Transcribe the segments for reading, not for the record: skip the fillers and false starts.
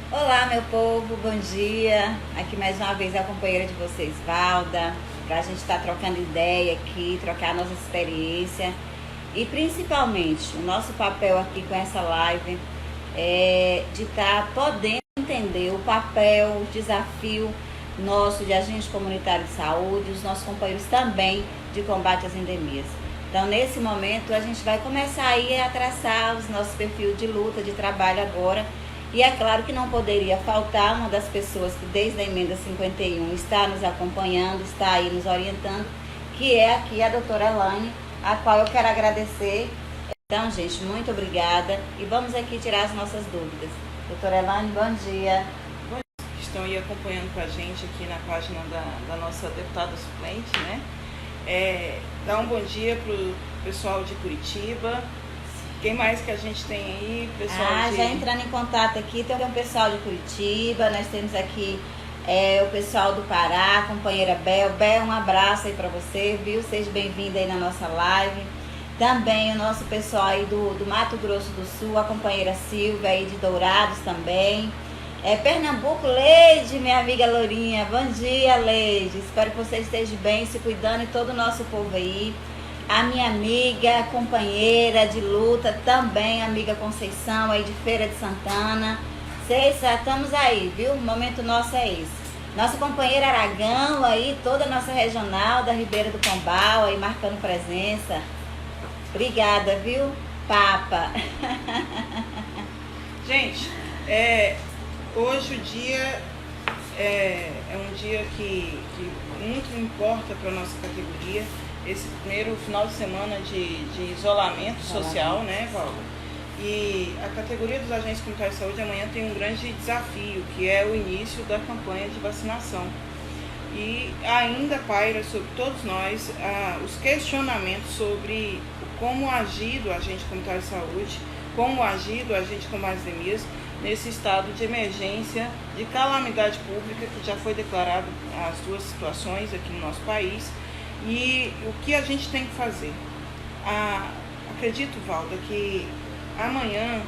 Olá, meu povo, bom dia. Aqui mais uma vez a companheira de vocês, Valda, para a gente estar trocando ideia aqui, trocar a nossa experiência e principalmente o nosso papel aqui com essa live é de estar podendo entender o papel, o desafio nosso de agente comunitário de saúde, os nossos companheiros também de combate às endemias. Então, nesse momento, a gente vai começar aí a traçar os nossos perfis de luta, de trabalho agora. E é claro que não poderia faltar uma das pessoas que desde a emenda 51 está nos acompanhando, está aí nos orientando, que é aqui a doutora Elaine, a qual eu quero agradecer. Então, gente, muito obrigada e vamos aqui tirar as nossas dúvidas. Doutora Elaine, bom dia. Estão aí acompanhando com a gente aqui na página da nossa deputada suplente, né? Dá um bom dia para o pessoal de Curitiba. Quem mais que a gente tem aí, pessoal? Já entrando em contato aqui, tem um pessoal de Curitiba, nós temos aqui o pessoal do Pará, a companheira Bel. Bel, um abraço aí para você, viu? Seja bem-vinda aí na nossa live. Também o nosso pessoal aí do Mato Grosso do Sul, a companheira Silvia aí de Dourados também. Pernambuco, Leide, minha amiga Lourinha. Bom dia, Leide. Espero que você esteja bem, se cuidando e todo o nosso povo aí. A minha amiga, companheira de luta, também amiga Conceição aí de Feira de Santana. Estamos aí, viu? O momento nosso é esse. Nossa companheira Aragão aí, toda a nossa regional da Ribeira do Pombal aí marcando presença. Obrigada, viu, Papa? Gente, hoje o dia é um dia que muito importa para a nossa categoria. Esse primeiro final de semana de isolamento social, né, Valda? E a categoria dos agentes comunitários de saúde amanhã tem um grande desafio, que é o início da campanha de vacinação. E ainda paira sobre todos nós os questionamentos sobre como agir o agente comunitário de saúde, como agir o agente combate às endemias nesse estado de emergência, de calamidade pública, que já foi declarado as duas situações aqui no nosso país. E o que a gente tem que fazer? Acredito, Valda, que amanhã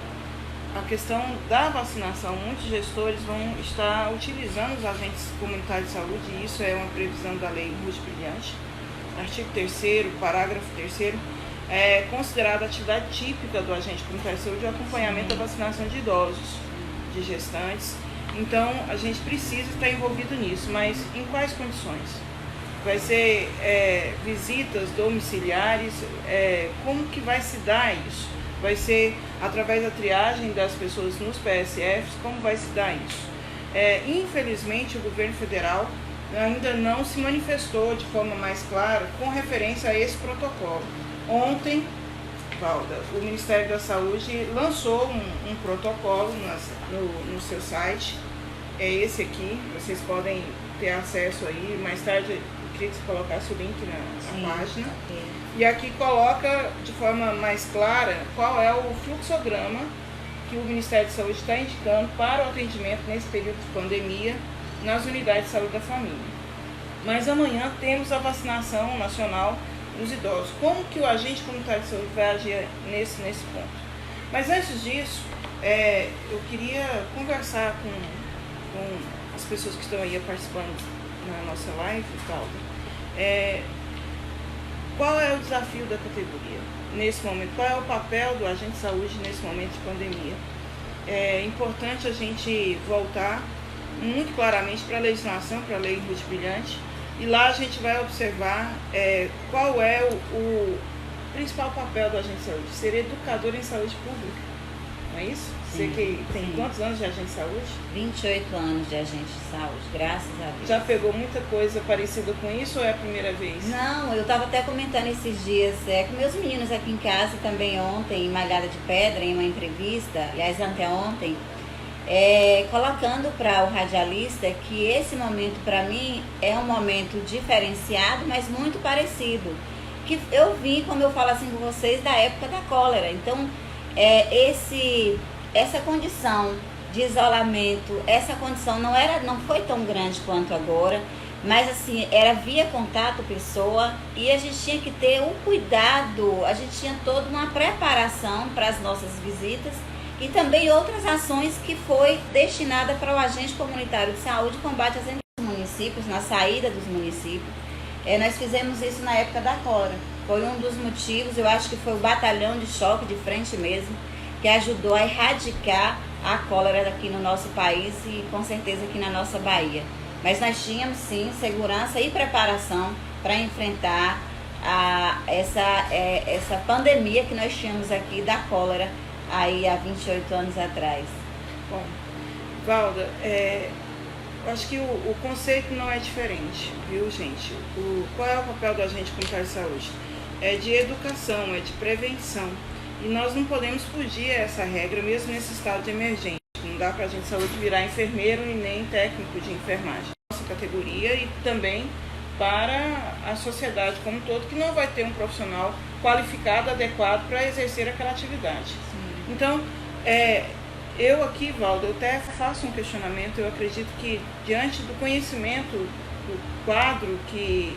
a questão da vacinação, muitos gestores vão estar utilizando os agentes comunitários de saúde, e isso é uma previsão da Lei Ruth Brilhante, artigo 3º, parágrafo 3º, é considerada atividade típica do agente comunitário de saúde o acompanhamento da vacinação de idosos, de gestantes. Então, a gente precisa estar envolvido nisso, mas em quais condições? Vai ser visitas domiciliares, como que vai se dar isso? Vai ser através da triagem das pessoas nos PSFs, como vai se dar isso? Infelizmente, o governo federal ainda não se manifestou de forma mais clara com referência a esse protocolo. Ontem, Valda, o Ministério da Saúde lançou um protocolo no seu site, é esse aqui, vocês podem ter acesso aí, mais tarde eu queria que você colocasse o link na página. E aqui coloca de forma mais clara qual é o fluxograma que o Ministério da Saúde está indicando para o atendimento nesse período de pandemia nas unidades de saúde da família. Mas amanhã temos a vacinação nacional dos idosos. Como que o agente comunitário de saúde vai agir nesse ponto? Mas antes disso, eu queria conversar com as pessoas que estão aí participando na nossa live, Valda. Qual é o desafio da categoria nesse momento? Qual é o papel do agente de saúde nesse momento de pandemia? É importante a gente voltar muito claramente para a legislação, para a Lei Ruth Brilhante, e lá a gente vai observar qual é o principal papel do agente de saúde, ser educador em saúde pública, não é isso? Você que tem quantos anos de agente de saúde? 28 anos de agente de saúde, graças a Deus. Já pegou muita coisa parecida com isso ou é a primeira vez? Não, eu estava até comentando esses dias com meus meninos aqui em casa também ontem, em Malhada de Pedra, em uma entrevista, aliás, anteontem, colocando para o radialista que esse momento para mim é um momento diferenciado, mas muito parecido. Que eu vi, como eu falo assim com vocês, da época da cólera. Então, essa condição de isolamento, essa condição não foi tão grande quanto agora, mas assim, era via contato pessoa e a gente tinha que ter um cuidado, a gente tinha toda uma preparação para as nossas visitas e também outras ações que foi destinada para o agente comunitário de saúde e combate às endemias dos municípios, na saída dos municípios. Nós fizemos isso na época da cólera. Foi um dos motivos, eu acho que foi o batalhão de choque de frente mesmo, que ajudou a erradicar a cólera aqui no nosso país e com certeza aqui na nossa Bahia. Mas nós tínhamos sim segurança e preparação para enfrentar essa pandemia que nós tínhamos aqui da cólera aí há 28 anos atrás. Bom, Valda, eu acho que o conceito não é diferente, viu, gente? Qual é o papel do agente comunitário de saúde? É de educação, é de prevenção. E nós não podemos fugir a essa regra, mesmo nesse estado de emergência. Não dá para a agente de saúde virar enfermeiro e nem técnico de enfermagem. Nossa categoria e também para a sociedade como um todo, que não vai ter um profissional qualificado, adequado para exercer aquela atividade. Sim. Então, eu aqui, Valdo, eu até faço um questionamento. Eu acredito que, diante do conhecimento do quadro que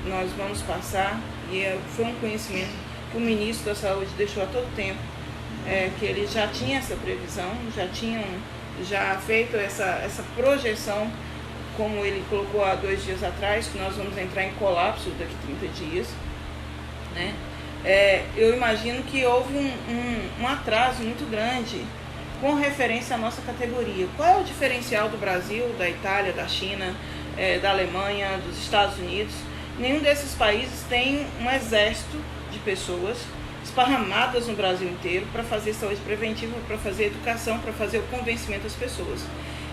nós vamos passar, e foi um conhecimento que o ministro da Saúde deixou há todo tempo, que ele já tinha essa previsão, já feito essa projeção, como ele colocou há 2 dias atrás, que nós vamos entrar em colapso daqui a 30 dias, né? Eu imagino que houve um atraso muito grande com referência à nossa categoria. Qual é o diferencial do Brasil, da Itália, da China, da Alemanha, dos Estados Unidos? Nenhum desses países tem um exército de pessoas esparramadas no Brasil inteiro para fazer saúde preventiva, para fazer educação, para fazer o convencimento das pessoas.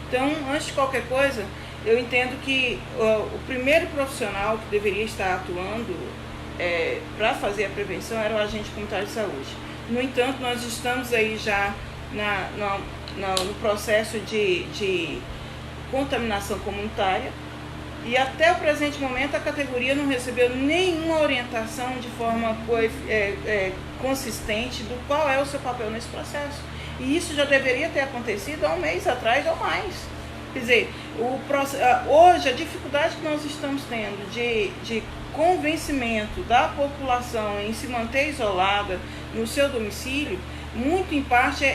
Então, antes de qualquer coisa, eu entendo que o primeiro profissional que deveria estar atuando para fazer a prevenção era o agente comunitário de saúde. No entanto, nós estamos aí já no processo de contaminação comunitária, e até o presente momento a categoria não recebeu nenhuma orientação de forma consistente do qual é o seu papel nesse processo. E isso já deveria ter acontecido há 1 mês atrás ou mais. Quer dizer, hoje a dificuldade que nós estamos tendo de convencimento da população em se manter isolada no seu domicílio, muito em parte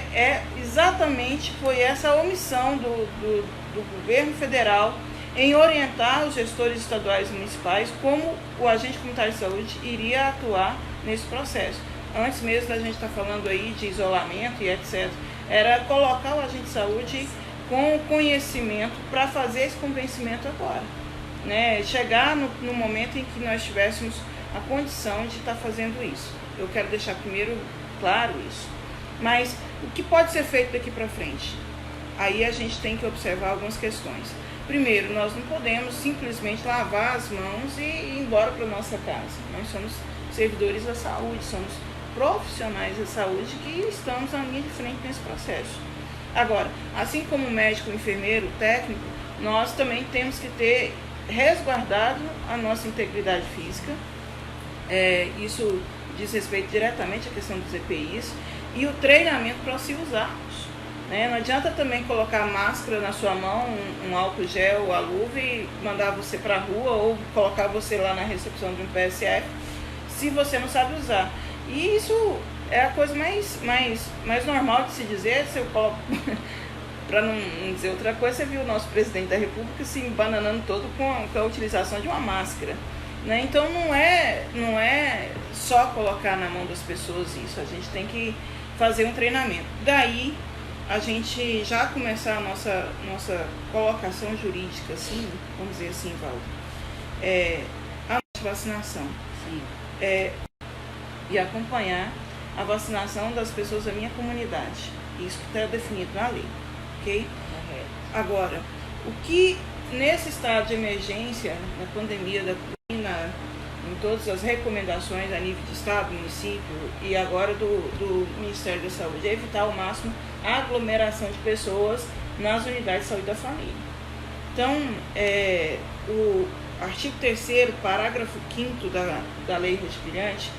exatamente foi essa omissão do governo federal em orientar os gestores estaduais e municipais como o agente comunitário de saúde iria atuar nesse processo. Antes mesmo da gente estar falando aí de isolamento e etc., era colocar o agente de saúde com conhecimento para fazer esse convencimento agora, né? Chegar no momento em que nós tivéssemos a condição de estar fazendo isso. Eu quero deixar primeiro claro isso. Mas o que pode ser feito daqui para frente? Aí a gente tem que observar algumas questões. Primeiro, nós não podemos simplesmente lavar as mãos e ir embora para nossa casa. Nós somos servidores da saúde, somos profissionais da saúde que estamos na linha de frente nesse processo. Agora, assim como médico, enfermeiro, técnico, nós também temos que ter resguardado a nossa integridade física. Isso diz respeito diretamente à questão dos EPIs e o treinamento para se usarmos. Não adianta também colocar máscara na sua mão, um álcool gel, a luva e mandar você para a rua ou colocar você lá na recepção de um PSF se você não sabe usar. E isso é a coisa mais normal de se dizer. Se eu coloco, para não dizer outra coisa, você viu o nosso presidente da República se embananando todo com a utilização de uma máscara. Então não é só colocar na mão das pessoas isso, a gente tem que fazer um treinamento. Daí a gente já começar a nossa colocação jurídica, assim, vamos dizer assim, Valdo, a vacinação. Sim. E acompanhar a vacinação das pessoas da minha comunidade. Isso que está definido na lei, ok? Agora, o que nesse estado de emergência, na pandemia da Covid, em todas as recomendações a nível de estado, município e agora do Ministério da Saúde, é evitar ao máximo a aglomeração de pessoas nas unidades de saúde da família. Então, o artigo 3º, parágrafo 5º da Lei Rede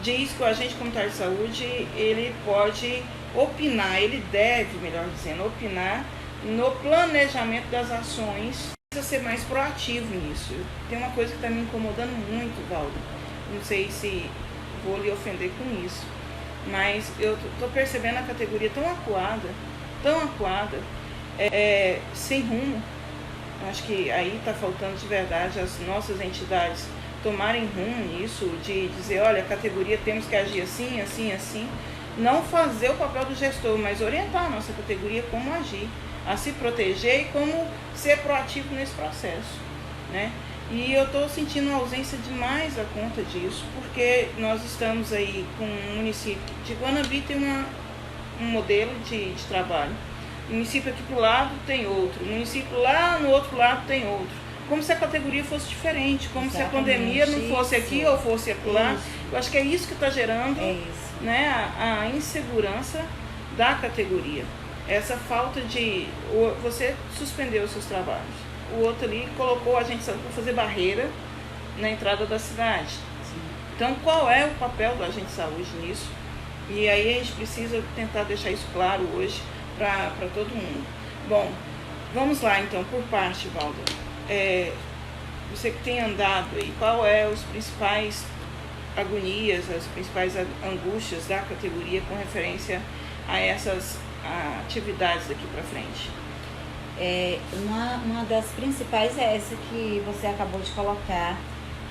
diz que o agente comunitário de saúde, ele pode opinar, ele deve, melhor dizendo, opinar no planejamento das ações, precisa ser mais proativo nisso. Tem uma coisa que está me incomodando muito, Valdo, não sei se vou lhe ofender com isso, mas eu estou percebendo a categoria tão acuada, sem rumo. Acho que aí está faltando de verdade as nossas entidades tomarem rumo nisso, de dizer, olha, a categoria temos que agir assim, assim, assim. Não fazer o papel do gestor, mas orientar a nossa categoria como agir, a se proteger e como ser proativo nesse processo, né? E eu estou sentindo a ausência demais a conta disso, porque nós estamos aí com um município de Guanambi tem um modelo de trabalho. O município aqui para o lado tem outro, o município lá no outro lado tem outro. Como se a categoria fosse diferente, como se a pandemia não fosse aqui ou fosse acolá. Eu acho que é isso que está gerando né, a insegurança da categoria. Essa falta de... Você suspendeu os seus trabalhos. O outro ali colocou a gente para fazer barreira na entrada da cidade. Sim. Então, qual é o papel do agente de saúde nisso? E aí a gente precisa tentar deixar isso claro hoje para todo mundo. Bom, vamos lá então, por parte, Valda. Você que tem andado aí, qual é os principais agonias, as principais angústias da categoria com referência a essas atividades daqui para frente? Uma das principais é essa que você acabou de colocar,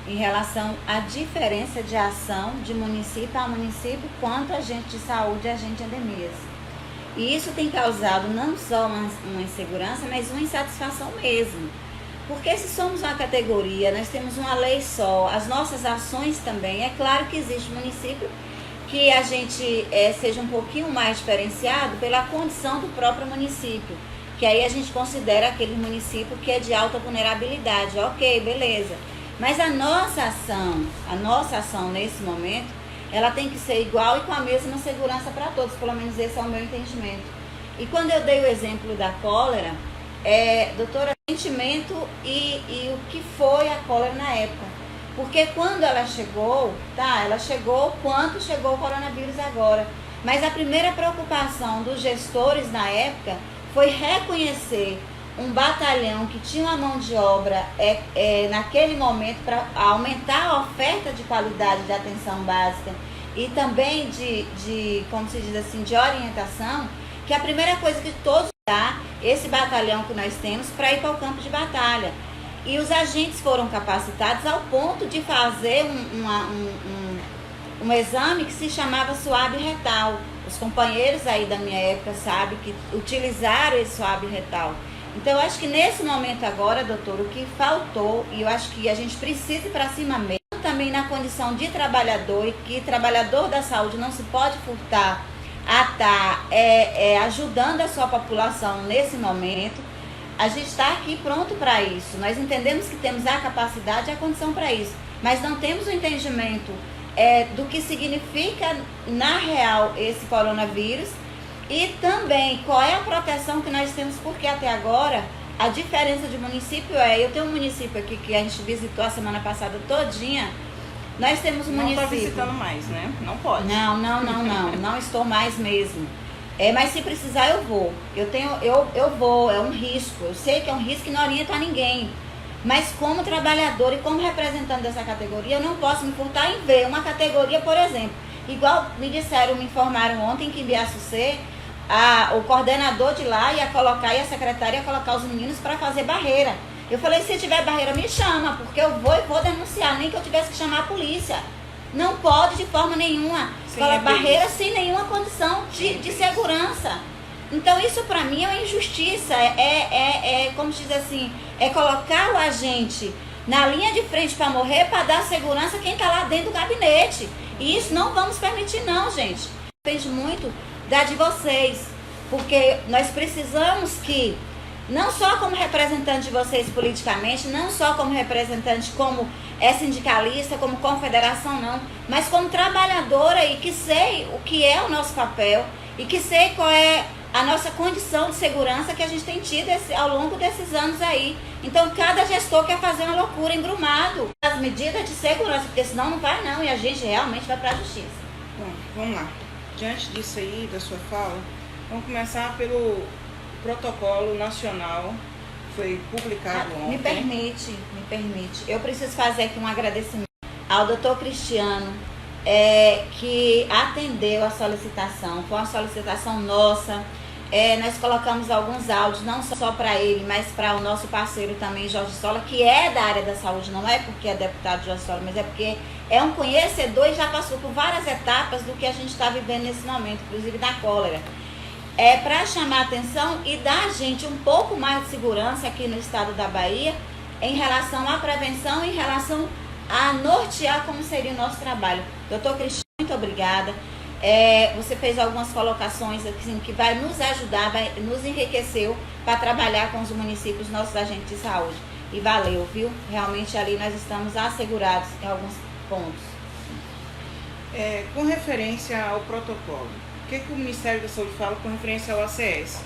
em relação à diferença de ação de município a município quanto agente de saúde e agente de endemias. E isso tem causado não só uma insegurança, mas uma insatisfação mesmo. Porque se somos uma categoria, nós temos uma lei só, as nossas ações também, é claro que existe município que a gente seja um pouquinho mais diferenciado pela condição do próprio município, que aí a gente considera aquele município que é de alta vulnerabilidade, ok, beleza. Mas a nossa ação nesse momento, ela tem que ser igual e com a mesma segurança para todos, pelo menos esse é o meu entendimento. E quando eu dei o exemplo da cólera, doutora, sentimento e o que foi a cólera na época. Porque quando ela chegou, ela chegou quanto chegou o coronavírus agora. Mas a primeira preocupação dos gestores na época foi reconhecer um batalhão que tinha uma mão de obra naquele momento para aumentar a oferta de qualidade de atenção básica e também de como se diz assim, de orientação, que a primeira coisa que todos esse batalhão que nós temos para ir para o campo de batalha. E os agentes foram capacitados ao ponto de fazer um exame que se chamava suave retal. Os companheiros aí da minha época sabem que utilizaram esse suave retal. Então, eu acho que nesse momento agora, doutor, o que faltou, e eu acho que a gente precisa ir para cima mesmo, também na condição de trabalhador, e que trabalhador da saúde não se pode furtar a estar ajudando a sua população nesse momento. A gente está aqui pronto para isso. Nós entendemos que temos a capacidade e a condição para isso, mas não temos o entendimento do que significa na real esse coronavírus e também qual é a proteção que nós temos, porque até agora a diferença de município eu tenho um município aqui que a gente visitou a semana passada todinha. Nós temos um município... Não está visitando mais, né? Não pode. Não estou mais mesmo. Mas se precisar eu vou. Eu vou, é um risco. Eu sei que é um risco e não oriento a ninguém. Mas como trabalhador e como representante dessa categoria, eu não posso me furtar em ver uma categoria, por exemplo. Igual me informaram ontem que em Biaçucê, o coordenador de lá ia colocar, e a secretária ia colocar os meninos para fazer barreira. Eu falei, se tiver barreira, me chama, porque eu vou denunciar, nem que eu tivesse que chamar a polícia. Não pode de forma nenhuma. Barreira sem nenhuma condição de segurança. Então isso para mim é uma injustiça, como se diz assim, é colocar o agente na linha de frente para morrer, para dar segurança a quem está lá dentro do gabinete. E isso não vamos permitir não, gente. Depende muito de vocês, porque nós precisamos que, não só como representante de vocês politicamente, não só como representante, como sindicalista, como confederação não, mas como trabalhadora e que sei o que é o nosso papel e que sei qual é a nossa condição de segurança que a gente tem tido ao longo desses anos aí. Então cada gestor quer fazer uma loucura, embrumado as medidas de segurança, porque senão não vai não, e a gente realmente vai para a justiça. Bom, vamos lá. Diante disso aí, da sua fala, vamos começar pelo protocolo nacional, foi publicado ontem. Me permite. Eu preciso fazer aqui um agradecimento ao doutor Cristiano, que atendeu a solicitação. Foi uma solicitação nossa. Nós colocamos alguns áudios, não só para ele, mas para o nosso parceiro também, Jorge Sola, que é da área da saúde, não é porque é deputado Jorge Sola, mas é porque é um conhecedor e já passou por várias etapas do que a gente está vivendo nesse momento, inclusive da cólera. Para chamar a atenção e dar a gente um pouco mais de segurança aqui no estado da Bahia em relação à prevenção, em relação a nortear como seria o nosso trabalho. Doutor Cristiano, muito obrigada. Você fez algumas colocações assim, que vai nos ajudar, vai nos enriquecer para trabalhar com os municípios, nossos agentes de saúde. E valeu, viu? Realmente ali nós estamos assegurados em alguns pontos. Com referência ao protocolo, o que o Ministério da Saúde fala com referência ao ACS?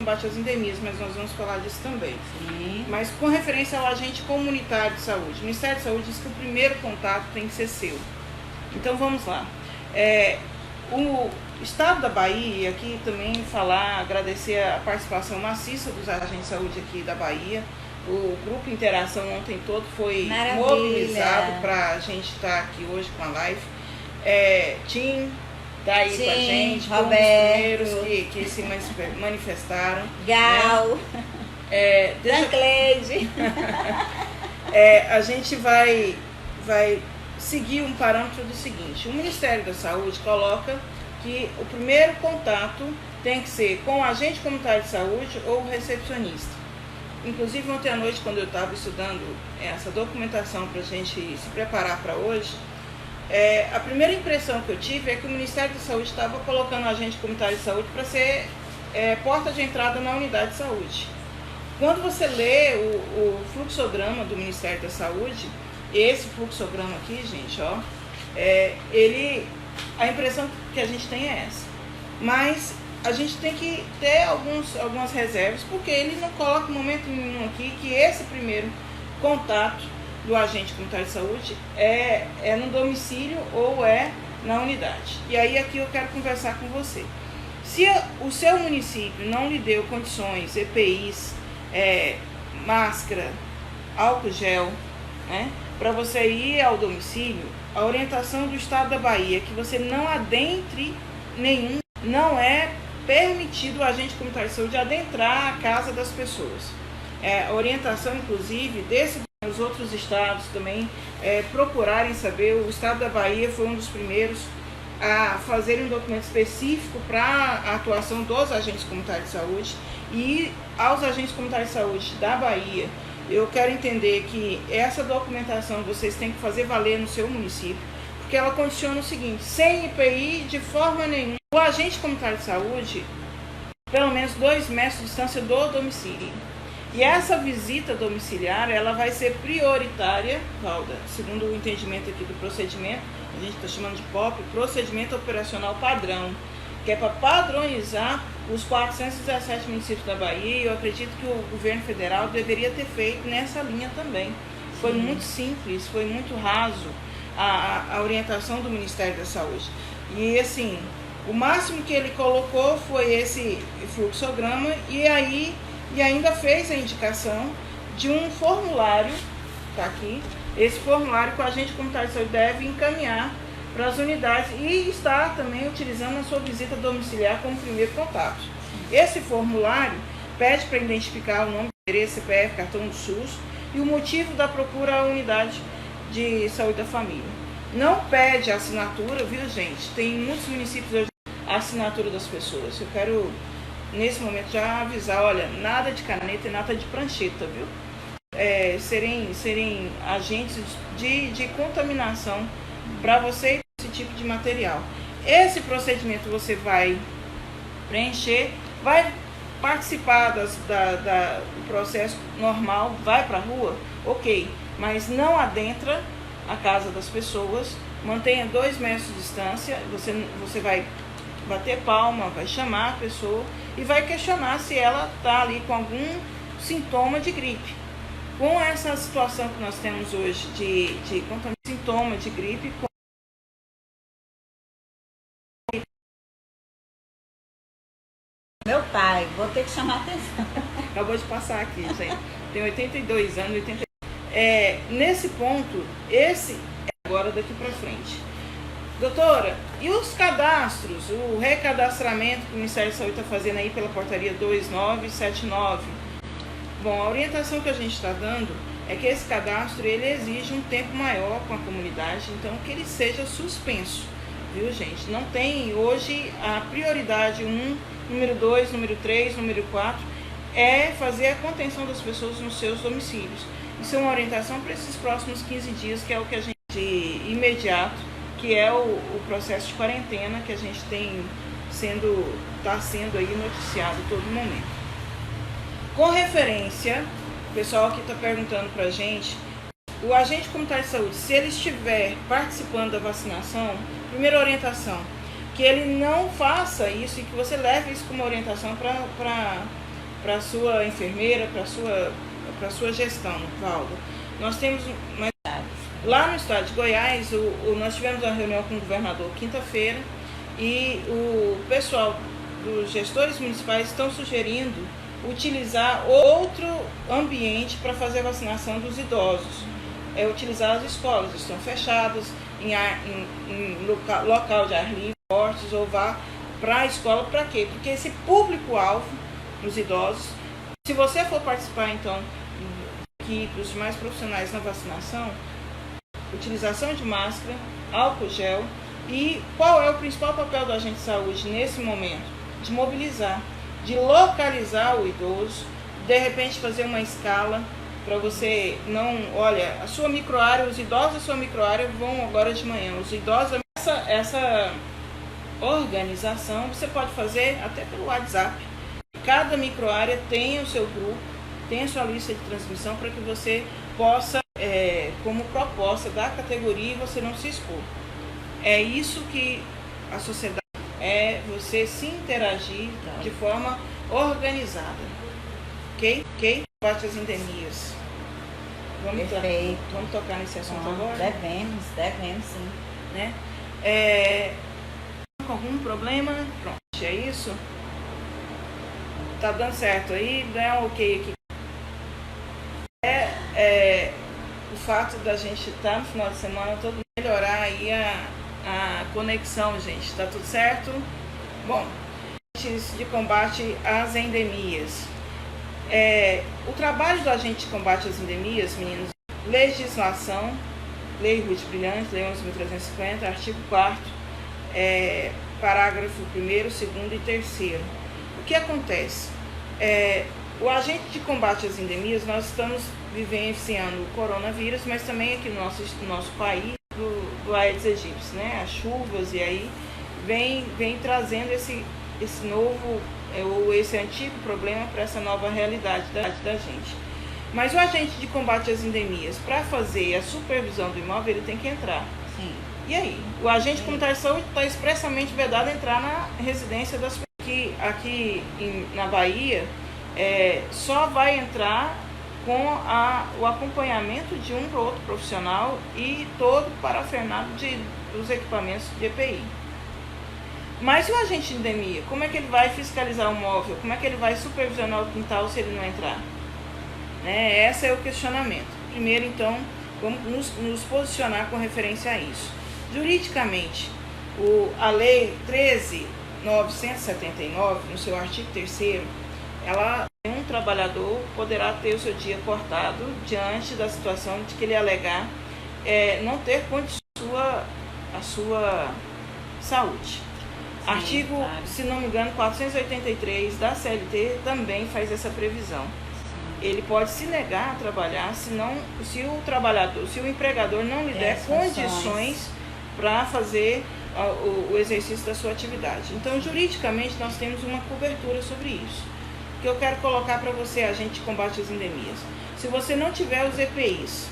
Combate às endemias, mas nós vamos falar disso também. Sim. Mas com referência ao agente comunitário de saúde, o Ministério da Saúde diz que o primeiro contato tem que ser seu. Então vamos lá. O estado da Bahia, aqui também agradecer a participação maciça dos agentes de saúde aqui da Bahia. O grupo Interação ontem todo foi mobilizado para a gente estar aqui hoje com a live. Tim está aí com a gente, foi um dos primeiros que se manifestaram. Gal, Dancleide. A gente vai seguir um parâmetro do seguinte: o Ministério da Saúde coloca que o primeiro contato tem que ser com o agente comunitário de saúde ou o recepcionista. Inclusive ontem à noite, quando eu estava estudando essa documentação para a gente se preparar para hoje, a primeira impressão que eu tive é que o Ministério da Saúde estava colocando o agente comunitário de saúde para ser porta de entrada na unidade de saúde. Quando você lê o fluxograma do Ministério da Saúde, esse fluxograma aqui, gente, ó, a impressão que a gente tem é essa. Mas a gente tem que ter algumas reservas, porque ele não coloca em momento nenhum aqui que esse primeiro contato do agente comunitário de saúde é no domicílio ou na unidade. E aí aqui eu quero conversar com você. Se o seu município não lhe deu condições, EPIs, máscara, álcool gel, né, para você ir ao domicílio, a orientação do Estado da Bahia é que você não adentre não é permitido o agente comunitário de saúde adentrar a casa das pessoas. A orientação, inclusive, os outros estados também procurarem saber. O Estado da Bahia foi um dos primeiros a fazerem um documento específico para a atuação dos agentes comunitários de saúde. E aos agentes comunitários de saúde da Bahia, eu quero entender que essa documentação vocês têm que fazer valer no seu município, porque ela condiciona o seguinte: sem IPI, de forma nenhuma, o agente comunitário de saúde, pelo menos 2 metros de distância do domicílio. E essa visita domiciliar, ela vai ser prioritária, Valda, segundo o entendimento aqui do procedimento, a gente está chamando de POP, Procedimento Operacional Padrão, que é para padronizar os 417 municípios da Bahia, e eu acredito que o governo federal deveria ter feito nessa linha também. Foi muito simples, foi muito raso a orientação do Ministério da Saúde. E assim, o máximo que ele colocou foi esse fluxograma e ainda fez a indicação de um formulário, está aqui, esse formulário que o agente comunitário de saúde deve encaminhar para as unidades e está também utilizando a sua visita domiciliar como primeiro contato. Esse formulário pede para identificar o nome, endereço, CPF, cartão do SUS e o motivo da procura à unidade de saúde da família. Não pede assinatura, viu, gente? Tem muitos municípios hoje a assinatura das pessoas. Eu quero, nesse momento, já avisar, olha, nada de caneta e nada de prancheta, viu? Serem agentes de contaminação para você esse tipo de material. Esse procedimento você vai preencher, vai participar do processo normal, vai para a rua, ok, mas não adentra a casa das pessoas, mantenha 2 metros de distância, você vai bater palma, vai chamar a pessoa e vai questionar se ela está ali com algum sintoma de gripe. Com essa situação que nós temos hoje de sintoma de gripe, Meu pai, vou ter que chamar a atenção. Acabou de passar aqui, gente. Tem 82 anos, 80. Nesse ponto, esse é agora daqui para frente. Doutora, e os cadastros, o recadastramento que o Ministério da Saúde está fazendo aí pela portaria 2979? Bom, a orientação que a gente está dando é que esse cadastro ele exige um tempo maior com a comunidade, então que ele seja suspenso, viu, gente? Não tem hoje a prioridade 1, número 2, número 3, número 4, é fazer a contenção das pessoas nos seus domicílios. Isso é uma orientação para esses próximos 15 dias, que é o que a gente imediato, que é o processo de quarentena que a gente está sendo aí noticiado todo momento. Com referência, o pessoal aqui está perguntando para a gente, o agente comunitário de saúde, se ele estiver participando da vacinação, primeira orientação, que ele não faça isso e que você leve isso como orientação para a sua enfermeira, para a sua gestão, Valda. Nós temos... Lá no estado de Goiás, nós tivemos uma reunião com o governador quinta-feira e o pessoal dos gestores municipais estão sugerindo utilizar outro ambiente para fazer a vacinação dos idosos. Utilizar as escolas, estão fechadas, em local de ar livre, portos, ou vá para a escola, para quê? Porque esse público-alvo, os idosos, se você for participar então aqui dos demais profissionais na vacinação, utilização de máscara, álcool gel, e qual é o principal papel do agente de saúde nesse momento? De mobilizar, de localizar o idoso, de repente fazer uma escala para você não, olha, a sua microárea, os idosos da sua microárea vão agora de manhã, os idosos, essa organização você pode fazer até pelo WhatsApp. Cada microárea tem o seu grupo, tem a sua lista de transmissão para que você possa, como proposta da categoria, você não se expor. É isso que a sociedade é, você se interagir de forma organizada. Ok? Combate às endemias. Vamos tocar nesse assunto agora? Devemos sim. Né? Com algum problema? Pronto, é isso? Tá dando certo aí? Dá um ok aqui. O fato da gente estar no final de semana todo melhorar aí a conexão, gente. Tá tudo certo? Bom, de combate às endemias. O trabalho do agente de combate às endemias, meninos, legislação, Lei Ruth Brilhante, Lei 11.350, artigo 4º, parágrafo 1º, 2º e 3º. O que acontece? O agente de combate às endemias, nós estamos vivenciando o coronavírus, mas também aqui no nosso país, do Aedes aegypti, né? As chuvas, e aí vem trazendo esse novo, ou esse antigo problema para essa nova realidade da gente. Mas o agente de combate às endemias, para fazer a supervisão do imóvel, ele tem que entrar. Sim. E aí? O agente comunitário de saúde está expressamente vedado a entrar na residência das pessoas. Aqui na Bahia, só vai entrar com o acompanhamento de um ou outro profissional e todo o parafernália dos equipamentos de EPI. Mas e o agente de endemia? Como é que ele vai fiscalizar o móvel? Como é que ele vai supervisionar o quintal se ele não entrar? Esse é o questionamento. Primeiro, então, vamos nos posicionar com referência a isso. Juridicamente, a Lei 13.979, no seu artigo 3º, um trabalhador poderá ter o seu dia cortado diante da situação de que ele alegar não ter condições a sua saúde. Sim, artigo, claro. Se não me engano, 483 da CLT também faz essa previsão. Sim. Ele pode se negar a trabalhar se o empregador não lhe der condições para fazer o exercício da sua atividade. Então, juridicamente, nós temos uma cobertura sobre isso. O que eu quero colocar para você, agente de combate às endemias. Se você não tiver os EPIs,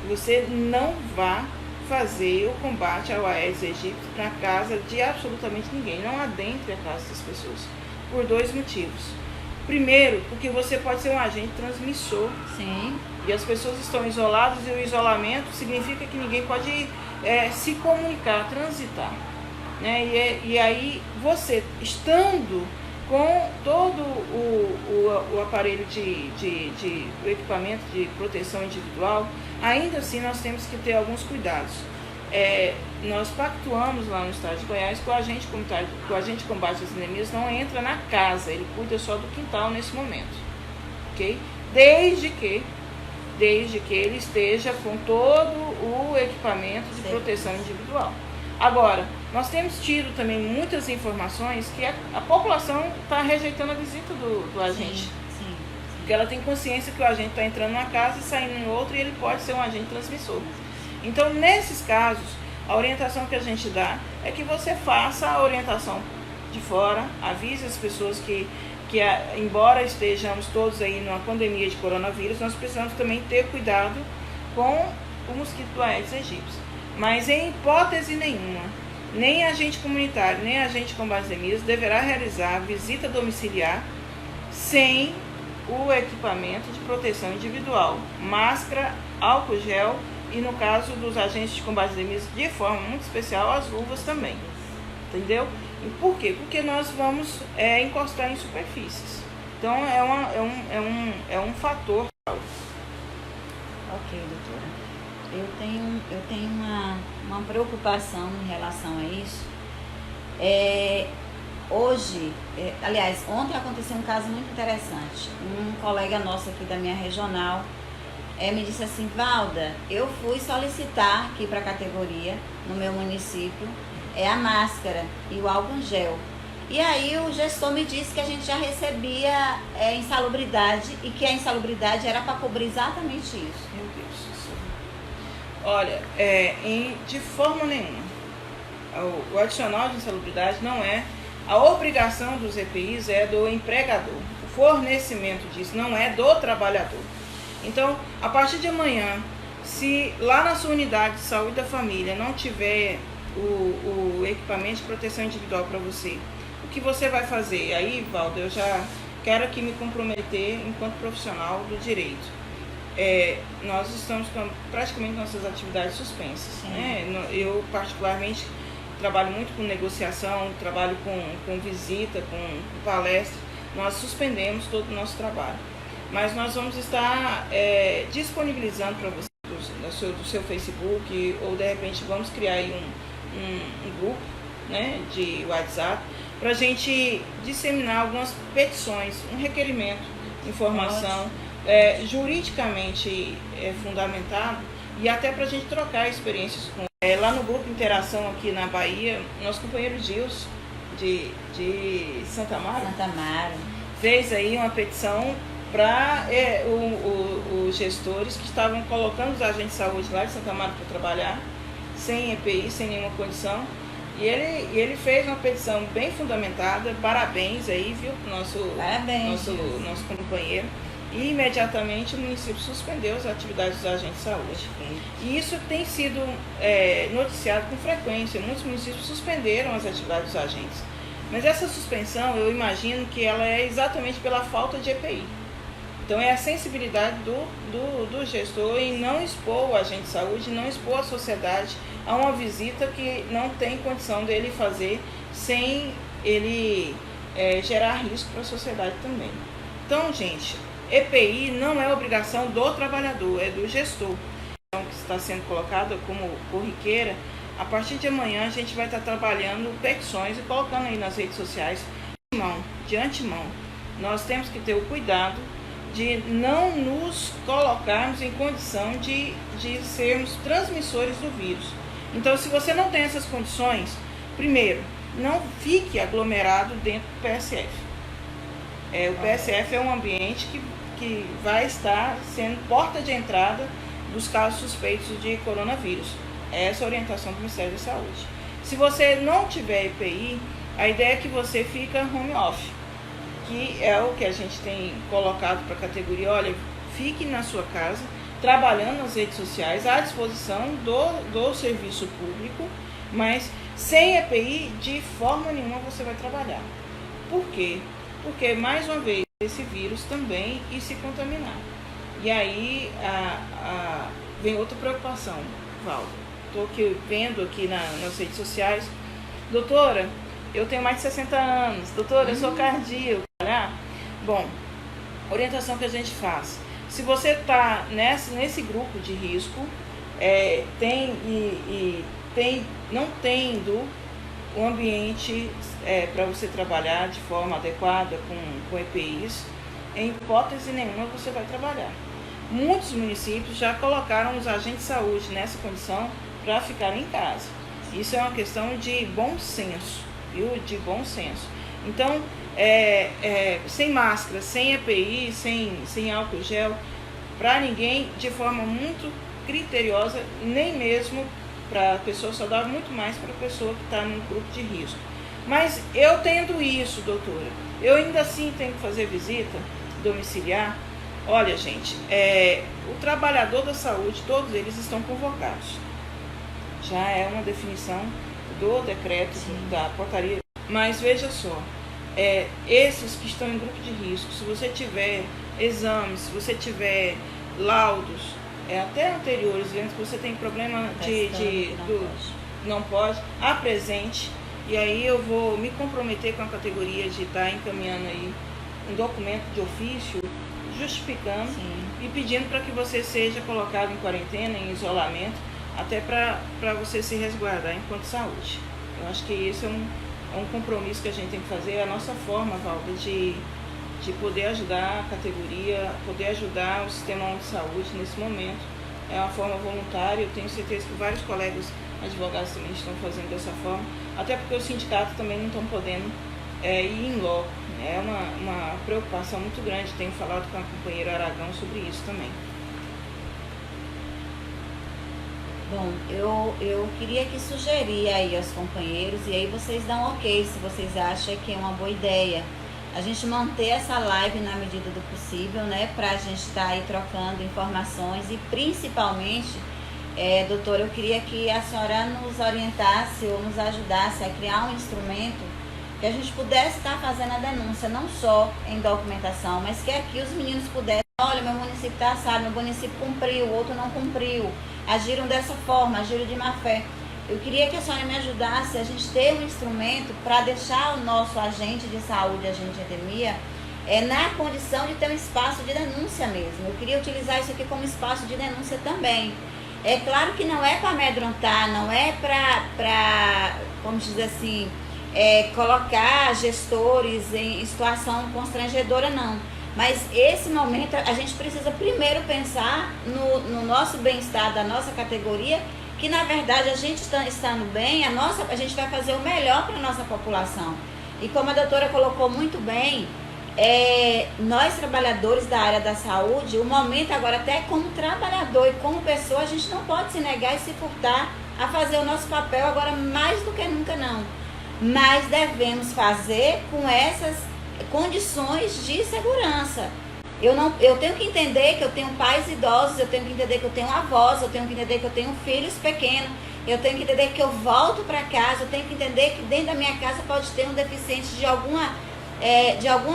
você não vá fazer o combate ao Aedes aegypti na casa de absolutamente ninguém. Não adentre a casa das pessoas, por 2 motivos. Primeiro, porque você pode ser um agente transmissor. Sim. E as pessoas estão isoladas, e o isolamento significa que ninguém pode se comunicar, transitar. Né? E aí, você estando com todo o aparelho o equipamento de proteção individual, ainda assim nós temos que ter alguns cuidados. nós pactuamos lá no estado de Goiás que o agente comunitário, que o agente de combate às endemias não entra na casa, ele cuida só do quintal nesse momento, ok? Desde que ele esteja com todo o equipamento de proteção individual. Agora, nós temos tido também muitas informações que a população está rejeitando a visita do agente. Sim. Porque ela tem consciência que o agente está entrando numa casa e saindo em outra e ele pode ser um agente transmissor. Então, nesses casos, a orientação que a gente dá é que você faça a orientação de fora, avise as pessoas que embora estejamos todos aí numa pandemia de coronavírus, nós precisamos também ter cuidado com o mosquito Aedes aegypti. Mas em hipótese nenhuma, nem agente comunitário, nem agente de combate às endemias deverá realizar visita domiciliar sem o equipamento de proteção individual, máscara, álcool gel e, no caso dos agentes de combate às endemias, de forma muito especial, as luvas também. Entendeu? E por quê? Porque nós vamos encostar em superfícies. Então, é um fator. Ok, doutora. Eu tenho uma preocupação em relação a isso. Hoje, aliás, ontem aconteceu um caso muito interessante. Um colega nosso aqui da minha regional me disse assim: Valda, eu fui solicitar aqui para a categoria, no meu município, a máscara e o álcool gel. E aí o gestor me disse que a gente já recebia insalubridade e que a insalubridade era para cobrir exatamente isso. Meu Deus do céu. Olha, de forma nenhuma. O adicional de insalubridade não é. A obrigação dos EPIs é do empregador. O fornecimento disso não é do trabalhador. Então, a partir de amanhã, se lá na sua unidade de saúde da família não tiver o equipamento de proteção individual para você, o que você vai fazer? Aí, Valdo, eu já quero aqui me comprometer enquanto profissional do direito. Nós estamos com praticamente nossas atividades suspensas. Né? Eu, particularmente, trabalho muito com negociação, trabalho com visita, com palestra. Nós suspendemos todo o nosso trabalho. Mas nós vamos estar disponibilizando para você do seu Facebook, ou de repente vamos criar aí um grupo, né, de WhatsApp, para a gente disseminar algumas petições, um requerimento, informação juridicamente fundamentado, e até para a gente trocar experiências com. Lá no grupo Interação aqui na Bahia, nosso companheiro Gilson, de Santa Amaro, fez aí uma petição para os gestores que estavam colocando os agentes de saúde lá de Santa Amaro para trabalhar, sem EPI, sem nenhuma condição. E ele fez uma petição bem fundamentada. Parabéns aí, viu, nosso companheiro. E imediatamente o município suspendeu as atividades dos agentes de saúde. E isso tem sido noticiado com frequência. Muitos municípios suspenderam as atividades dos agentes. Mas essa suspensão, eu imagino que ela é exatamente pela falta de EPI. Então é a sensibilidade do gestor em não expor o agente de saúde, não expor a sociedade a uma visita que não tem condição dele fazer sem ele gerar risco para a sociedade também. Então, gente, EPI não é obrigação do trabalhador, é do gestor. Então, que está sendo colocado como corriqueira, a partir de amanhã a gente vai estar trabalhando petições e colocando aí nas redes sociais de antemão. Nós temos que ter o cuidado de não nos colocarmos em condição de sermos transmissores do vírus. Então, se você não tem essas condições, primeiro, não fique aglomerado dentro do PSF. O PSF é um ambiente que vai estar sendo porta de entrada dos casos suspeitos de coronavírus. Essa é a orientação do Ministério da Saúde. Se você não tiver EPI, a ideia é que você fica home office, que é o que a gente tem colocado para a categoria. Olha, fique na sua casa, trabalhando nas redes sociais, à disposição do serviço público, mas sem EPI, de forma nenhuma você vai trabalhar. Por quê? Porque, mais uma vez, esse vírus também e se contaminar. E aí vem outra preocupação, Valdo. Estou vendo aqui nas redes sociais: doutora, eu tenho mais de 60 anos, doutora, eu sou cardíaco. Bom, orientação que a gente faz: se você está nesse grupo de risco, tem não tendo o ambiente para você trabalhar de forma adequada com EPIs, em hipótese nenhuma você vai trabalhar. Muitos municípios já colocaram os agentes de saúde nessa condição para ficarem em casa. Isso é uma questão de bom senso, viu? De bom senso. Então, sem máscara, sem EPI, sem álcool gel, para ninguém, de forma muito criteriosa, nem mesmo para a pessoa saudável, muito mais para a pessoa que está no grupo de risco. Mas eu tendo isso, doutora, eu ainda assim tenho que fazer visita domiciliar. Olha, gente, o trabalhador da saúde, todos eles estão convocados. Já é uma definição do decreto, da portaria. Mas veja só, esses que estão em grupo de risco, se você tiver exames, se você tiver laudos, até anteriores, vendo que você tem problema não pode, apresente. E aí eu vou me comprometer com a categoria de estar encaminhando aí um documento de ofício, justificando e pedindo para que você seja colocado em quarentena, em isolamento, até para você se resguardar enquanto saúde. Eu acho que esse é um compromisso que a gente tem que fazer, é a nossa forma, Valda, de poder ajudar a categoria, poder ajudar o Sistema Único de Saúde nesse momento. É uma forma voluntária, eu tenho certeza que vários colegas advogados também estão fazendo dessa forma, até porque os sindicatos também não estão podendo ir em loco. É uma preocupação muito grande, tenho falado com a companheira Aragão sobre isso também. Bom, eu queria que sugerir aí aos companheiros, e aí vocês dão ok se vocês acham que é uma boa ideia, a gente manter essa live na medida do possível, né, pra gente estar aí trocando informações e principalmente, doutora, eu queria que a senhora nos orientasse ou nos ajudasse a criar um instrumento que a gente pudesse estar fazendo a denúncia, não só em documentação, mas que aqui os meninos pudessem, olha, meu município está assado, meu município cumpriu, o outro não cumpriu, agiram dessa forma, agiram de má fé. Eu queria que a senhora me ajudasse a gente ter um instrumento para deixar o nosso agente de saúde, agente de endemia, na condição de ter um espaço de denúncia mesmo. Eu queria utilizar isso aqui como espaço de denúncia também. É claro que não é para amedrontar, não é para, vamos dizer assim, colocar gestores em situação constrangedora, não. Mas esse momento a gente precisa primeiro pensar no nosso bem-estar da nossa categoria, que na verdade a gente estando bem, a gente vai fazer o melhor para a nossa população. E como a doutora colocou muito bem, nós trabalhadores da área da saúde, o momento agora até como trabalhador e como pessoa, a gente não pode se negar e se furtar a fazer o nosso papel agora mais do que nunca não. Mas devemos fazer com essas condições de segurança. Eu tenho que entender que eu tenho pais idosos, eu tenho que entender que eu tenho avós, eu tenho que entender que eu tenho filhos pequenos, eu tenho que entender que eu volto para casa, eu tenho que entender que dentro da minha casa pode ter um deficiente de alguma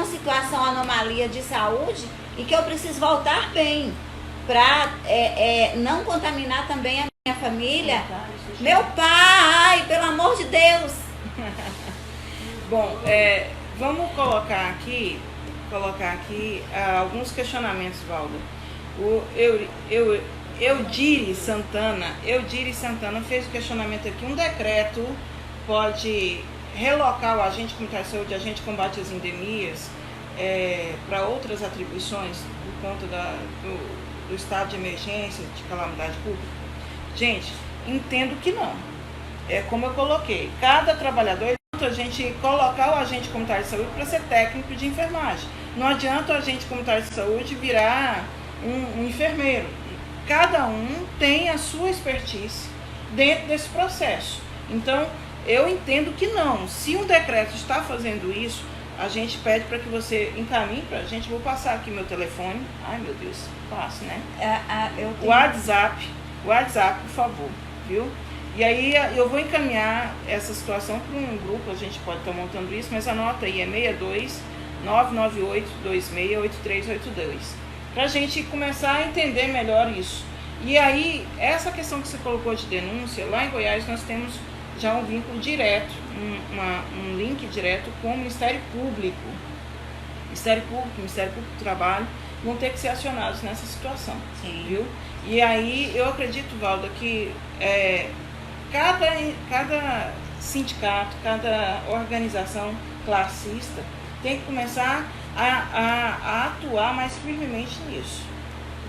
situação, anomalia de saúde, e que eu preciso voltar bem para não contaminar também a minha família. Meu pai, pelo amor de Deus! Bom, vamos colocar aqui alguns questionamentos, Valda. Eudire Santana fez o questionamento aqui. Um decreto pode relocar o agente comunitário de saúde, agente de combate às endemias, para outras atribuições por conta do estado de emergência, de calamidade pública? Gente, entendo que não. É como eu coloquei, cada trabalhador, a gente colocar o agente comunitário de saúde para ser técnico de enfermagem. Não adianta o agente comunitário de saúde virar um enfermeiro. Cada um tem a sua expertise dentro desse processo. Então, eu entendo que não. Se um decreto está fazendo isso, a gente pede para que você encaminhe para a gente. Vou passar aqui meu telefone. Ai, meu Deus, passo, né? WhatsApp, por favor, viu? E aí eu vou encaminhar essa situação para um grupo, a gente pode estar montando isso, mas anota aí, 62 998 26 8382, para a gente começar a entender melhor isso. E aí, essa questão que você colocou de denúncia, lá em Goiás nós temos já um vínculo direto, um link direto com o Ministério Público. Ministério Público do Trabalho vão ter que ser acionados nessa situação. Sim. Viu? E aí eu acredito, Valda, que cada sindicato, cada organização classista tem que começar a atuar mais firmemente nisso,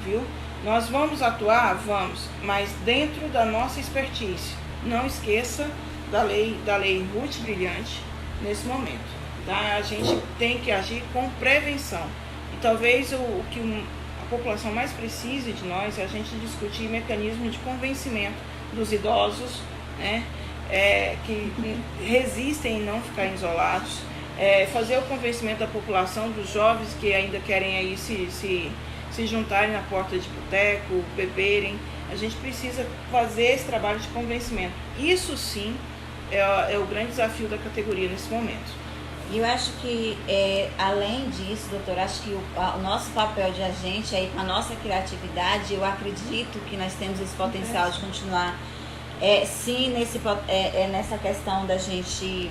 viu? Nós vamos atuar? Vamos, mas dentro da nossa expertise. Não esqueça da lei Ruth Brilhante nesse momento, tá? A gente tem que agir com prevenção. E talvez o que a população mais precise de nós é a gente discutir mecanismos de convencimento dos idosos, né? Que resistem em não ficar isolados, fazer o convencimento da população, dos jovens que ainda querem aí se juntarem na porta de boteco, beberem. A gente precisa fazer esse trabalho de convencimento. Isso sim é o grande desafio da categoria nesse momento. E eu acho que, além disso, doutor, acho que o nosso papel de agente aí, com a nossa criatividade, eu acredito que nós temos esse potencial de continuar, sim, nessa questão da gente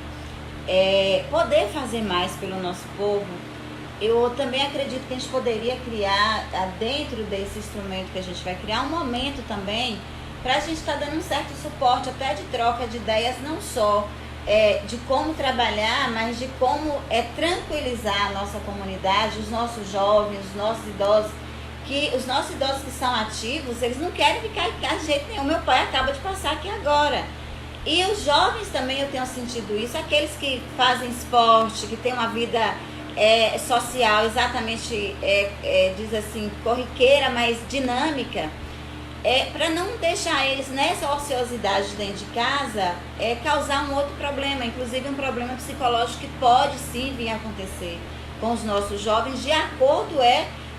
poder fazer mais pelo nosso povo. Eu também acredito que a gente poderia criar, dentro desse instrumento que a gente vai criar, um momento também para a gente estar dando um certo suporte, até de troca de ideias, não só de como trabalhar, mas de como tranquilizar a nossa comunidade, os nossos jovens, os nossos idosos, que os nossos idosos que são ativos, eles não querem ficar em casa de jeito nenhum. Meu pai acaba de passar aqui agora. E os jovens também, eu tenho sentido isso, aqueles que fazem esporte, que têm uma vida social exatamente, diz assim, corriqueira, mas dinâmica, para não deixar eles nessa ociosidade dentro de casa, causar um outro problema, inclusive um problema psicológico que pode sim vir a acontecer com os nossos jovens, de acordo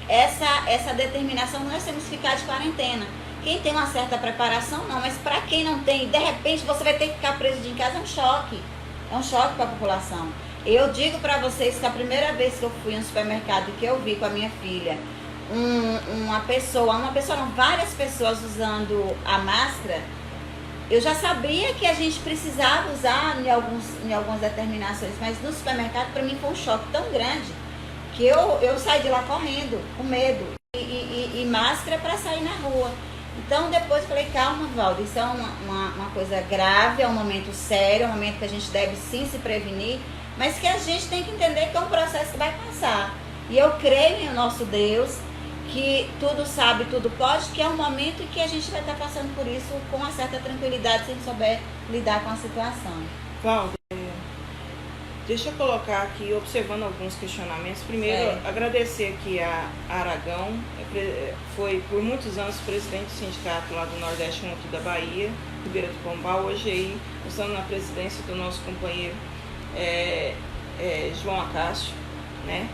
essa determinação que nós temos que ficar de quarentena. Quem tem uma certa preparação, não, mas para quem não tem, de repente você vai ter que ficar preso de em casa, é um choque para a população. Eu digo para vocês que a primeira vez que eu fui em um supermercado, que eu vi com a minha filha, várias pessoas usando a máscara, eu já sabia que a gente precisava usar em algumas determinações, mas no supermercado para mim foi um choque tão grande que eu saí de lá correndo, com medo, e máscara para sair na rua. Então depois eu falei, calma, Valdo, isso é uma coisa grave, é um momento sério, é um momento que a gente deve sim se prevenir, mas que a gente tem que entender que é um processo que vai passar. E eu creio em nosso Deus, que tudo sabe, tudo pode, que é um momento em que a gente vai estar passando por isso com uma certa tranquilidade, se a gente souber lidar com a situação. Valdo, deixa eu colocar aqui, observando alguns questionamentos. Primeiro, agradecer aqui a Aragão, foi por muitos anos presidente do sindicato lá do Nordeste aqui da Bahia, Ribeira do Pombal. Hoje aí nós estamos na presidência do nosso companheiro João Acácio, né?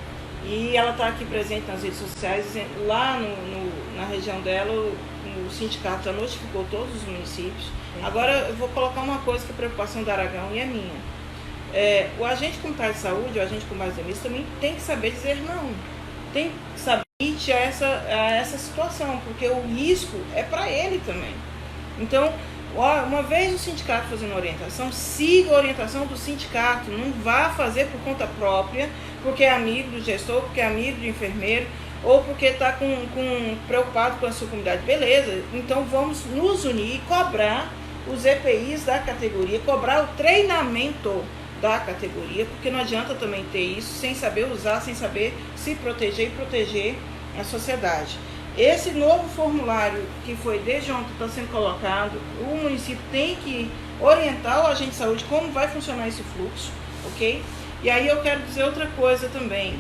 E ela está aqui presente nas redes sociais, lá na região dela, o sindicato já notificou todos os municípios. Agora eu vou colocar uma coisa que é a preocupação da Aragão e é minha. O agente comunitário de saúde, o agente com base de também tem que saber dizer não. Tem que saber essa situação, porque o risco é para ele também. Então, uma vez o sindicato fazendo orientação, siga a orientação do sindicato, não vá fazer por conta própria, porque é amigo do gestor, porque é amigo do enfermeiro, ou porque está preocupado com a sua comunidade. Beleza, então vamos nos unir e cobrar os EPIs da categoria, cobrar o treinamento da categoria, porque não adianta também ter isso sem saber usar, sem saber se proteger e proteger a sociedade. Esse novo formulário que foi desde ontem está sendo colocado, o município tem que orientar o agente de saúde como vai funcionar esse fluxo, ok? E aí eu quero dizer outra coisa também.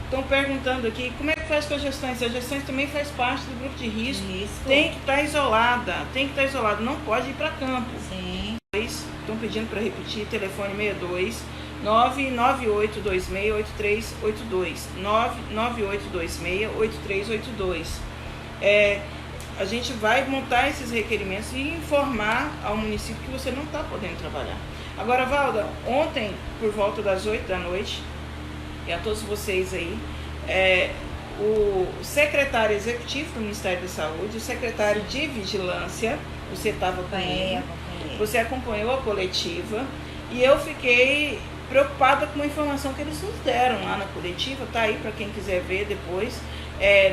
Estão perguntando aqui como é que faz com as gestões. As gestões também faz parte do grupo de risco. Tem que estar isolada, não pode ir para campo. Sim. Estão pedindo para repetir, telefone 62 998268382, 998268382. A gente vai montar esses requerimentos e informar ao município que você não está podendo trabalhar. Agora, Valda, ontem, por volta das 8 da noite, e a todos vocês aí, o secretário executivo do Ministério da Saúde, o secretário de Vigilância, você estava comigo, você acompanhou a coletiva, e eu fiquei preocupada com a informação que eles nos deram lá na coletiva, tá aí para quem quiser ver depois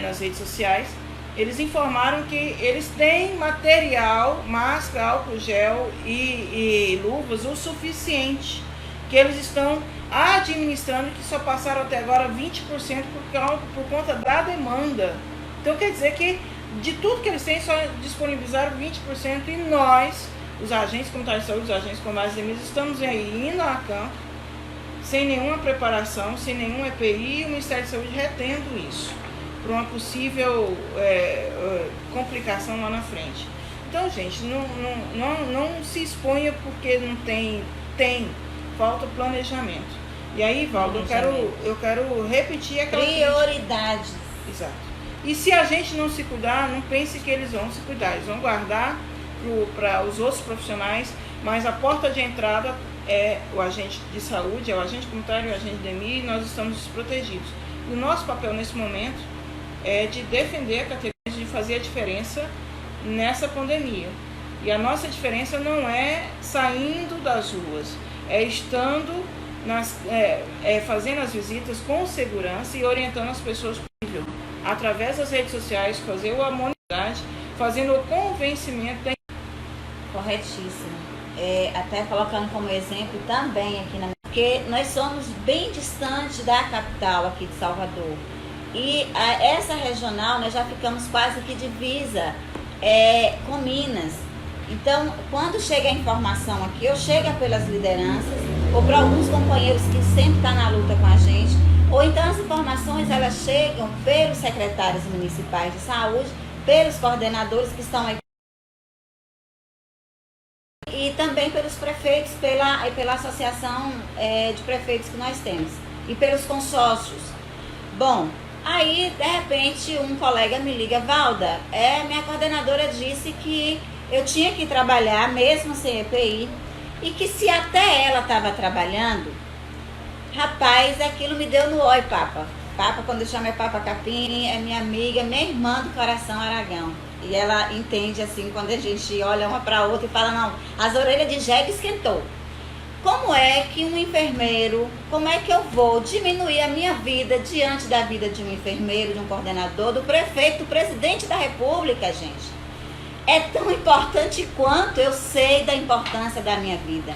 nas redes sociais. eles informaram que eles têm material, máscara, álcool gel e luvas o suficiente, que eles estão administrando, que só passaram até agora 20% por conta da demanda. Então quer dizer que de tudo que eles têm, só disponibilizaram 20%, e nós, os agentes comunitários de saúde, os agentes comunitários de EMIS, estamos aí indo a campo, sem nenhuma preparação, sem nenhum EPI, e o Ministério da Saúde retendo isso, para uma possível complicação lá na frente. Então, gente, não se exponha porque não tem, falta planejamento. E aí, Valdo, eu quero repetir aquela prioridades. Exato. E se a gente não se cuidar, não pense que eles vão se cuidar, eles vão guardar para os outros profissionais, mas a porta de entrada é o agente de saúde, é o agente comunitário, o agente de EMI, e nós estamos desprotegidos. E o nosso papel nesse momento é de defender a categoria, de fazer a diferença nessa pandemia. E a nossa diferença não é saindo das ruas, é estando, fazendo as visitas com segurança e orientando as pessoas possível, através das redes sociais, fazer a monitoridade, fazendo o convencimento da... Corretíssimo. Até colocando como exemplo também aqui porque nós somos bem distante da capital aqui de Salvador. E essa regional, nós já ficamos quase que divisa com Minas. Então, quando chega a informação aqui, ou chega pelas lideranças, ou para alguns companheiros que sempre estão na luta com a gente, ou então as informações elas chegam pelos secretários municipais de saúde, pelos coordenadores que estão aí, e também pelos prefeitos, pela associação de prefeitos que nós temos, e pelos consórcios. Bom, aí de repente um colega me liga: Valda, minha coordenadora disse que eu tinha que trabalhar mesmo sem EPI, e que se até ela estava trabalhando, rapaz, aquilo me deu no oi, Papa. Papa, quando eu chamo é Papa Capim, é minha amiga, minha irmã do coração Aragão. E ela entende assim, quando a gente olha uma para outra e fala: não, as orelhas de jegue esquentou. Como é que um enfermeiro, como é que eu vou diminuir a minha vida diante da vida de um enfermeiro, de um coordenador, do prefeito, do presidente da República, gente? É tão importante quanto eu sei da importância da minha vida.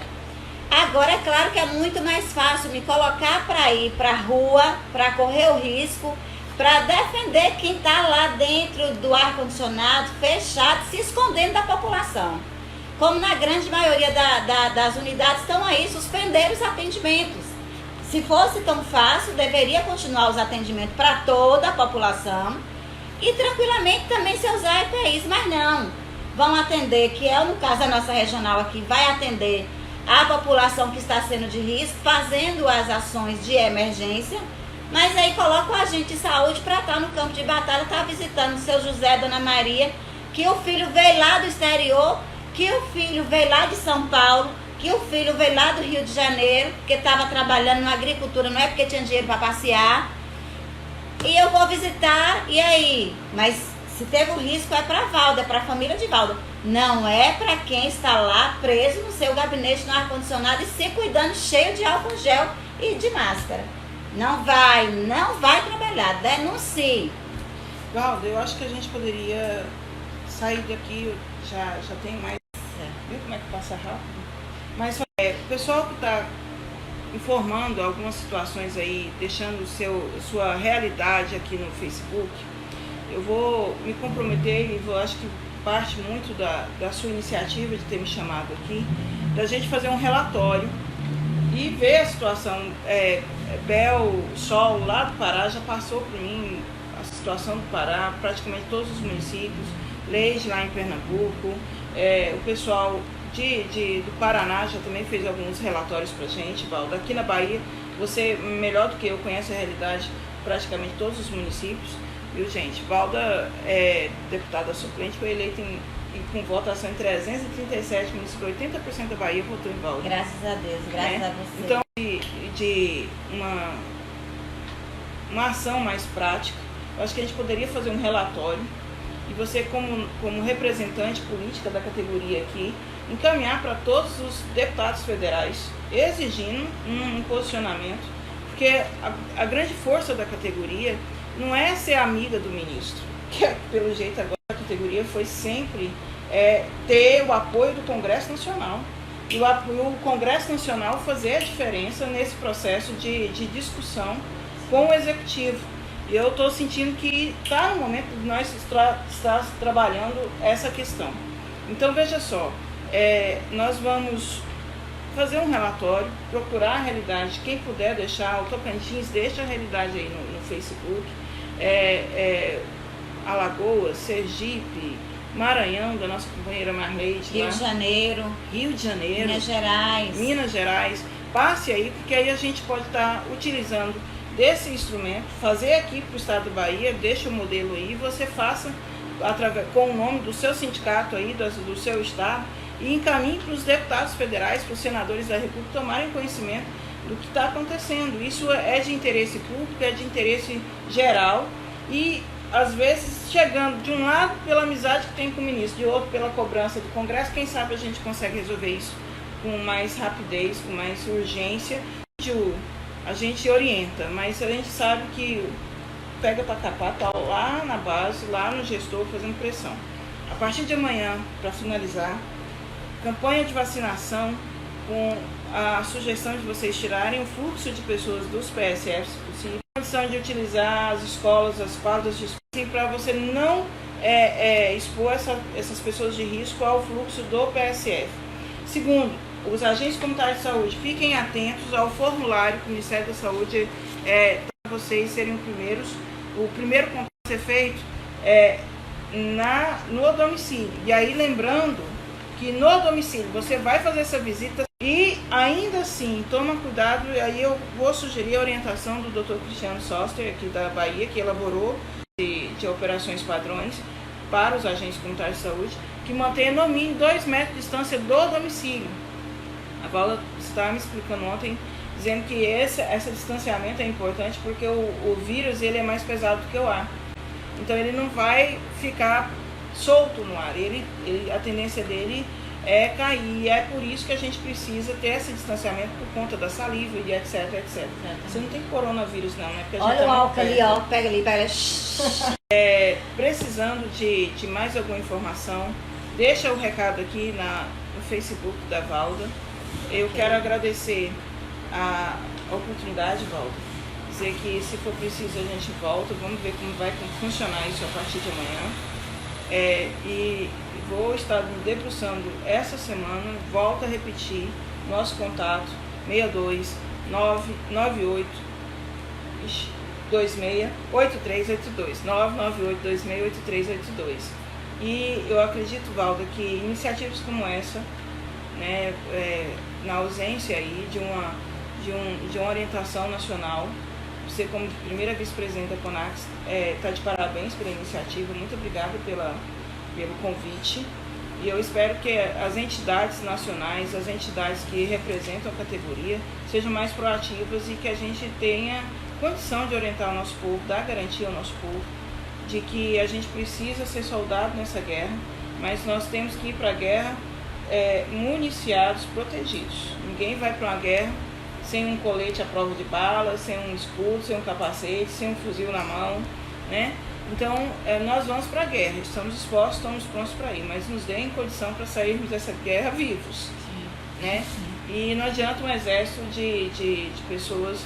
Agora, é claro que é muito mais fácil me colocar para ir para a rua, para correr o risco, para defender quem está lá dentro do ar-condicionado, fechado, se escondendo da população. Como na grande maioria das unidades estão aí, suspenderam os atendimentos. Se fosse tão fácil, deveria continuar os atendimentos para toda a população e tranquilamente também se usar EPIs, mas não. Vão atender, que é no caso a nossa regional aqui, vai atender a população que está sendo de risco, fazendo as ações de emergência, mas aí coloca o agente de saúde para estar no campo de batalha, estar visitando o seu José, Dona Maria, que o filho veio lá do exterior, que o filho veio lá de São Paulo, que o filho veio lá do Rio de Janeiro, porque estava trabalhando na agricultura, não é porque tinha dinheiro para passear, e eu vou visitar, e aí? Mas se teve o risco, é para a Valda, é para a família de Valda. Não é para quem está lá preso no seu gabinete no ar-condicionado e se cuidando, cheio de álcool gel e de máscara. Não vai trabalhar, denuncie. Valda, eu acho que a gente poderia sair daqui, já tem mais... Viu como é que passa rápido? Mas o pessoal que está informando algumas situações aí, deixando sua realidade aqui no Facebook, eu vou me comprometer e acho que parte muito da sua iniciativa de ter me chamado aqui, da gente fazer um relatório e ver a situação. Bel, Sol, lá do Pará, já passou por mim a situação do Pará, praticamente todos os municípios, Leis lá em Pernambuco, o pessoal do Paraná já também fez alguns relatórios pra gente, Valda. Aqui na Bahia, você melhor do que eu conhece a realidade praticamente todos os municípios, viu, gente? Valda é deputada suplente, foi eleita com votação em 337 municípios, 80% da Bahia votou em Valda. Graças a Deus, graças a você. Então, de uma ação mais prática, eu acho que a gente poderia fazer um relatório e você, como representante política da categoria aqui, encaminhar para todos os deputados federais, exigindo um posicionamento, porque a grande força da categoria não é ser amiga do ministro, que pelo jeito agora a categoria foi sempre ter o apoio do Congresso Nacional. E o Congresso Nacional fazer a diferença nesse processo de discussão com o Executivo. E eu estou sentindo que está no momento de nós estar trabalhando essa questão. Então, veja só, nós vamos fazer um relatório, procurar a realidade, quem puder deixar, o Tocantins deixa a realidade aí no Facebook, Alagoas, Sergipe, Maranhão, da nossa companheira Marleide, Rio de Janeiro, Minas Gerais, passe aí, porque aí a gente pode estar utilizando desse instrumento, fazer aqui para o estado do Bahia, deixa o modelo aí, você faça com o nome do seu sindicato aí, do seu estado, e encaminhe para os deputados federais, para os senadores da República tomarem conhecimento do que está acontecendo. Isso é de interesse público, é de interesse geral e, às vezes, chegando de um lado pela amizade que tem com o ministro, de outro pela cobrança do Congresso, quem sabe a gente consegue resolver isso com mais rapidez, com mais urgência. A gente orienta, mas a gente sabe que pega para capar, está lá na base, lá no gestor, fazendo pressão. A partir de amanhã, para finalizar, campanha de vacinação com a sugestão de vocês tirarem o fluxo de pessoas dos PSFs, se possível, a condição de utilizar as escolas, as quadras de esporte, para você não expor essas pessoas de risco ao fluxo do PSF. Segundo, os agentes comunitários de saúde, fiquem atentos ao formulário que o Ministério da Saúde para vocês serem o primeiro contato a ser feito no domicílio. E aí lembrando que no domicílio você vai fazer essa visita e ainda assim toma cuidado, e aí eu vou sugerir a orientação do Dr. Cristiano Soster, aqui da Bahia, que elaborou de operações padrões para os agentes comunitários de saúde, que mantenha no mínimo 2 metros de distância do domicílio. A Paula estava me explicando ontem, dizendo que esse distanciamento é importante porque o vírus ele é mais pesado do que o ar. Então ele não vai ficar solto no ar, a tendência dele é cair, e é por isso que a gente precisa ter esse distanciamento por conta da saliva e etc, etc. Você não tem coronavírus não, né? Porque a gente olha o álcool ali, ó, pega ali, pega. Precisando de mais alguma informação, deixa o recado aqui no Facebook da Valda. Eu quero agradecer a oportunidade, Valda, dizer que se for preciso a gente volta, vamos ver como vai funcionar isso a partir de amanhã. E vou estar me debruçando essa semana, volto a repetir, nosso contato 62 998 26 8382 998 26 8382. E eu acredito, Valda, que iniciativas como essa, né, na ausência aí de uma orientação nacional, você como primeira vice-presidente da CONAX está de parabéns pela iniciativa, muito obrigada pelo convite, e eu espero que as entidades nacionais, as entidades que representam a categoria, sejam mais proativas e que a gente tenha condição de orientar o nosso povo, dar garantia ao nosso povo, de que a gente precisa ser soldado nessa guerra, mas nós temos que ir para a guerra municiados, protegidos. Ninguém vai para uma guerra sem um colete à prova de bala, sem um escudo, sem um capacete, sem um fuzil na mão, né? Então, nós vamos para a guerra, estamos dispostos, estamos prontos para ir, mas nos deem condição para sairmos dessa guerra vivos, né? E não adianta um exército de pessoas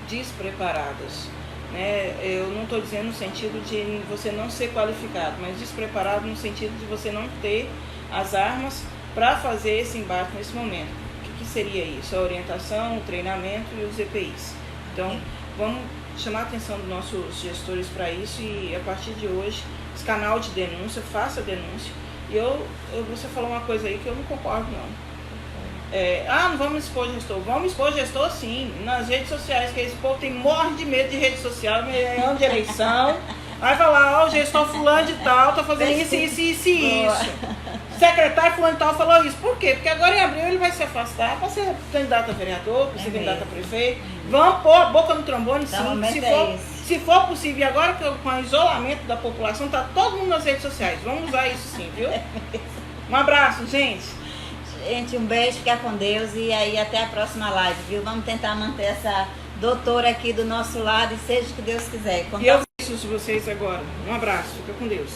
despreparadas, né? Eu não estou dizendo no sentido de você não ser qualificado, mas despreparado no sentido de você não ter as armas para fazer esse embate nesse momento. O que seria isso? A orientação, o treinamento e os EPIs. Então, vamos chamar a atenção dos nossos gestores para isso e, a partir de hoje, esse canal de denúncia, faça a denúncia. E você falou uma coisa aí que eu não concordo, não. Não vamos expor gestor. Vamos expor gestor, sim, nas redes sociais, que esse povo morre de medo de rede social, ano de eleição. Vai falar, o gestor fulano de tal tá fazendo isso. Secretário fulano de tal falou isso. Por quê? Porque agora em abril ele vai se afastar para ser candidato a vereador, para ser candidato a prefeito. Vamos pôr a boca no trombone, sim. Se for possível, e agora com o isolamento da população, tá todo mundo nas redes sociais. Vamos usar isso sim, viu? Um abraço, gente. Gente, um beijo, fica com Deus e aí até a próxima live, viu? Vamos tentar manter essa doutora aqui do nosso lado e seja o que Deus quiser. de vocês agora. Um abraço, fica com Deus.